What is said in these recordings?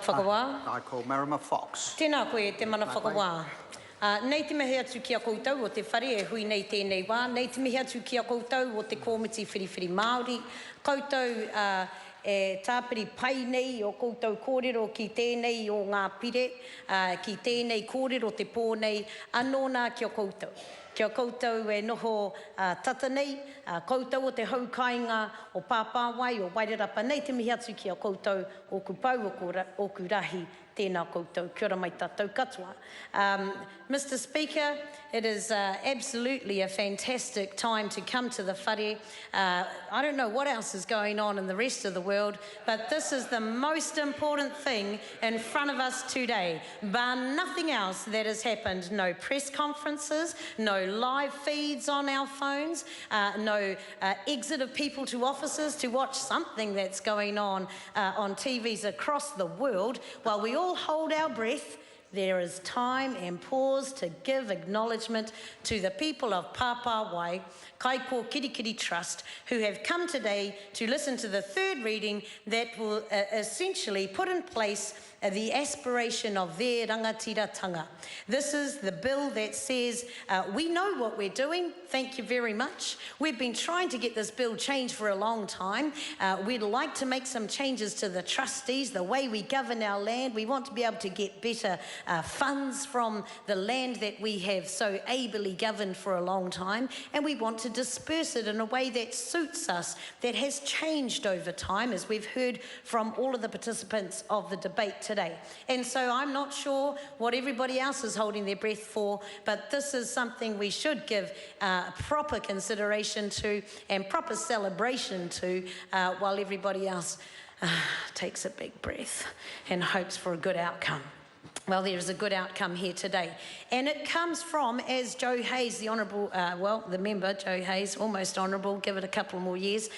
whakawā. I call Marama Fox. Tēnā koe te mana whakawā. Nei te mehe atu ki a koutou o te whare e hui nei tēnei wā. Nei te mehe atu ki a koutou o te kōmiti whiriwhiri Māori. Koutou e tāpiri pai nei o koutou kōrero ki tēnei o ngā pire, ki tēnei kōrero te pōnei, anō nā ki a koutou. Kia koutou e noho tata nei, koutou o te haukainga o Papawai o Wairarapa, nei te mihi atu ki a koutou o kupau o kurahi, tēnā koutou, kia ora mai tātou katoa. Mr. Speaker, it is absolutely a fantastic time to come to the whare. I don't know what else is going on in the rest of the world, but this is the most important thing in front of us today. Bar nothing else that has happened, no press conferences, no live feeds on our phones, no exit of people to offices to watch something that's going on TVs across the world. While we all hold our breath, there is time and pause to give acknowledgement to the people of Papawai, Kaikokirikiri Trust, who have come today to listen to the third reading that will essentially put in place the aspiration of their rangatiratanga. This is the bill that says, we know what we're doing, thank you very much. We've been trying to get this bill changed for a long time. We'd like to make some changes to the trustees, the way we govern our land. We want to be able to get better funds from the land that we have so ably governed for a long time, and we want to disperse it in a way that suits us, that has changed over time, as we've heard from all of the participants of the debate today. And so I'm not sure what everybody else is holding their breath for, but this is something we should give proper consideration to and proper celebration to while everybody else takes a big breath and hopes for a good outcome. Well, there is a good outcome here today. And it comes from, as Joe Hayes, the Honourable, the member, Joe Hayes, almost Honourable, give it a couple more years,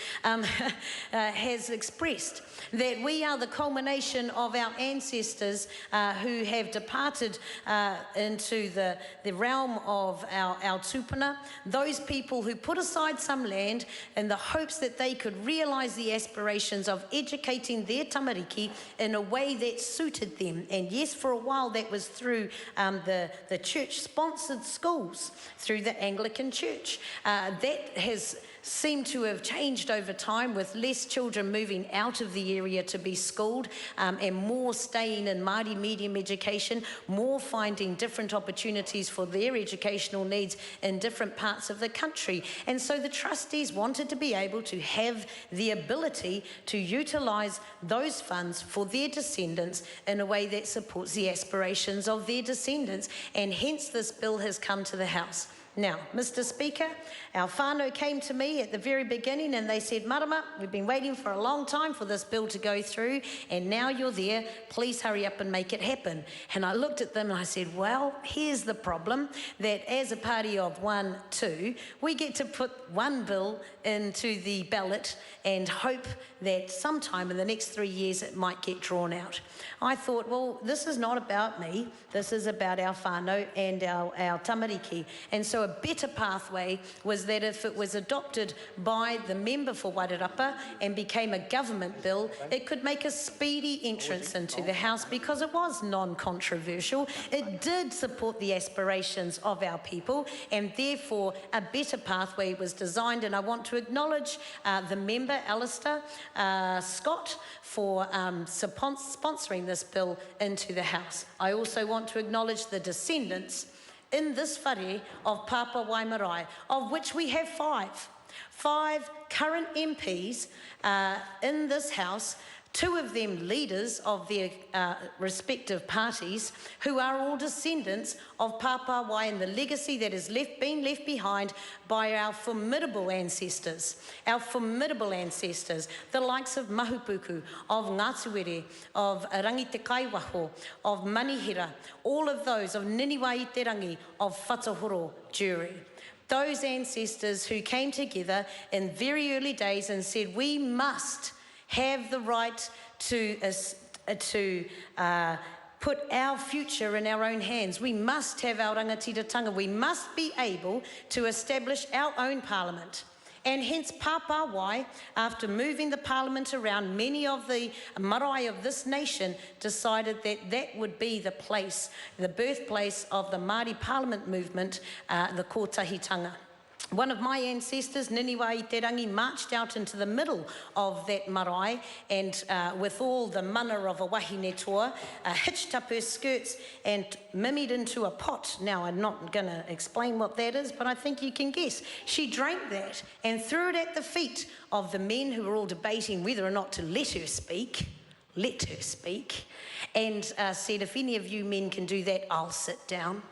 has expressed that we are the culmination of our ancestors who have departed into the realm of our tupuna, those people who put aside some land in the hopes that they could realise the aspirations of educating their tamariki in a way that suited them. And yes, for a while that was through the church-sponsored schools, through the Anglican Church. That has seemed to have changed over time, with less children moving out of the area to be schooled and more staying in Māori medium education, more finding different opportunities for their educational needs in different parts of the country. And so the trustees wanted to be able to have the ability to utilise those funds for their descendants in a way that supports the aspirations of their descendants, and hence this bill has come to the House. Now, Mr. Speaker, our whānau came to me at the very beginning and they said, Marama, we've been waiting for a long time for this bill to go through, and now you're there, please hurry up and make it happen. And I looked at them and I said, well, here's the problem, that as a party of 1, 2, we get to put one bill into the ballot and hope that sometime in the next 3 years it might get drawn out. I thought, well, this is not about me, this is about our whānau and our tamariki. And so a better pathway was that if it was adopted by the member for Wairarapa and became a government bill, it could make a speedy entrance into the House because it was non-controversial. It did support the aspirations of our people, and therefore a better pathway was designed. And I want to acknowledge the member, Alistair Scott, for sponsoring this bill into the House. I also want to acknowledge the descendants in this whare of Papawai Marae, of which we have 5. 5 current MPs in this House, 2 of them leaders of their respective parties, who are all descendants of Papawai and the legacy that has been left behind by our formidable ancestors, the likes of Mahupuku, of Ngātuere, of Rangi Te Kaiwaho, of Manihira, all of those, of Niniwa i te Rangi, of Whatahoro Jury. Those ancestors who came together in very early days and said, we must have the right to put our future in our own hands. We must have our rangatiratanga. We must be able to establish our own parliament. And hence Papawai, after moving the parliament around, many of the marae of this nation decided that that would be the place, the birthplace of the Māori Parliament movement, the kōtahitanga. One of my ancestors, Niniwa i te rangi, marched out into the middle of that marae and with all the mana of a wahine toa, hitched up her skirts and mimied into a pot. Now, I'm not going to explain what that is, but I think you can guess. She drank that and threw it at the feet of the men who were all debating whether or not to let her speak, and said, if any of you men can do that, I'll sit down.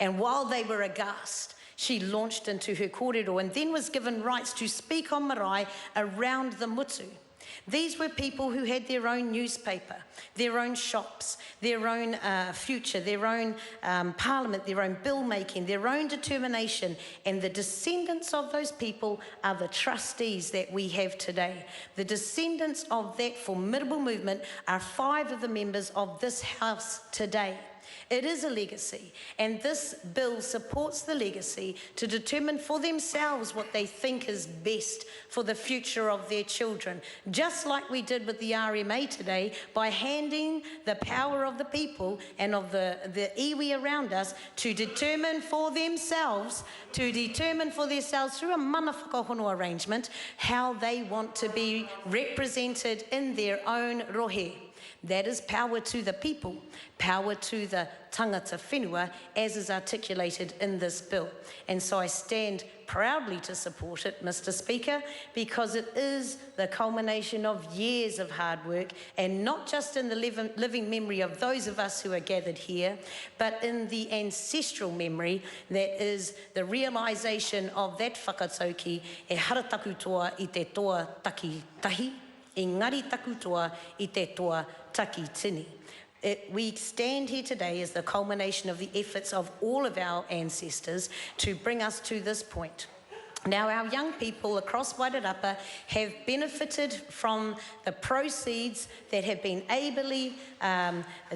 And while they were aghast, she launched into her kōrero and then was given rights to speak on marae around the mutu. These were people who had their own newspaper, their own shops, their own future, their own parliament, their own bill making, their own determination, and the descendants of those people are the trustees that we have today. The descendants of that formidable movement are 5 of the members of this house today. It is a legacy, and this bill supports the legacy to determine for themselves what they think is best for the future of their children, just like we did with the RMA today by handing the power of the people and of the iwi around us to determine for themselves through a mana whakahono arrangement how they want to be represented in their own rohe. That is power to the people, power to the tangata whenua, as is articulated in this bill. And so I stand proudly to support it, Mr. Speaker, because it is the culmination of years of hard work, and not just in the living memory of those of us who are gathered here, but in the ancestral memory that is the realisation of that whakatauki e harataku toa i te toa taki tahi, engari taku toa i te toa taki tini. We stand here today as the culmination of the efforts of all of our ancestors to bring us to this point. Now, our young people across Wairarapa have benefited from the proceeds that have been ably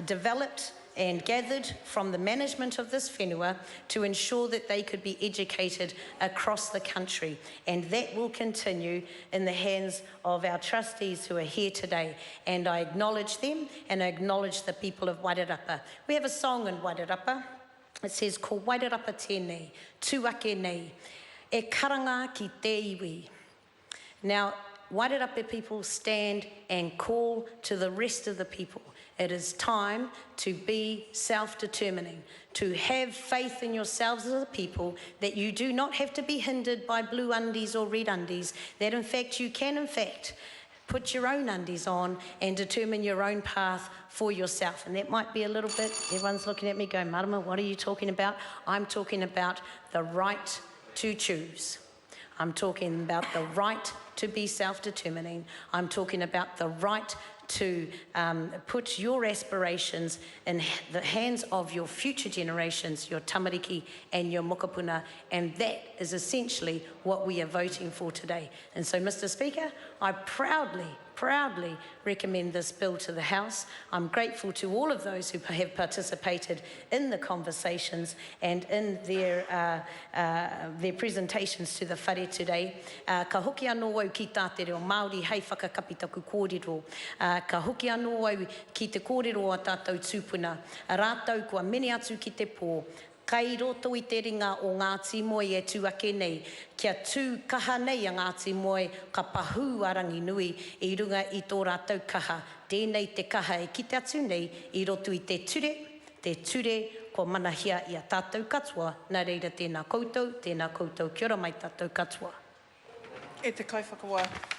developed and gathered from the management of this whenua to ensure that they could be educated across the country. And that will continue in the hands of our trustees who are here today. And I acknowledge them and I acknowledge the people of Wairarapa. We have a song in Wairarapa. It says, ko Wairarapa tēnei, tuake nei, e karanga ki te iwi. Now, Wairarapa people stand and call to the rest of the people. It is time to be self-determining, to have faith in yourselves as a people, that you do not have to be hindered by blue undies or red undies, that in fact you can in fact put your own undies on and determine your own path for yourself. And that might be a little bit, everyone's looking at me going, Marama, what are you talking about? I'm talking about the right to choose. I'm talking about the right to be self-determining. I'm talking about the right to put your aspirations in the hands of your future generations, your tamariki and your mokopuna, and that is essentially what we are voting for today. And so, Mr. Speaker, I proudly recommend this bill to the House. I'm grateful to all of those who have participated in the conversations and in their presentations to the whare today. Ka hoki anō au ki tāte reo Māori hei whakakapitaku kōrero. Ka hoki anō au ki te kōrero a tātou tūpuna. A rātou kua mene atu ki te pō. Kai roto i te ringa o Ngāti Moe e tuake nei, kia tū kaha nei a Ngāti Moe, ka pahū arangi nui i runga i tō rātou kaha. Tēnei te kaha e kite atu nei i roto i te ture ko manahia i a tātou katoa. Nā reira tēnā koutou, kia ora mai tātou katoa. E te kaiwhakawa.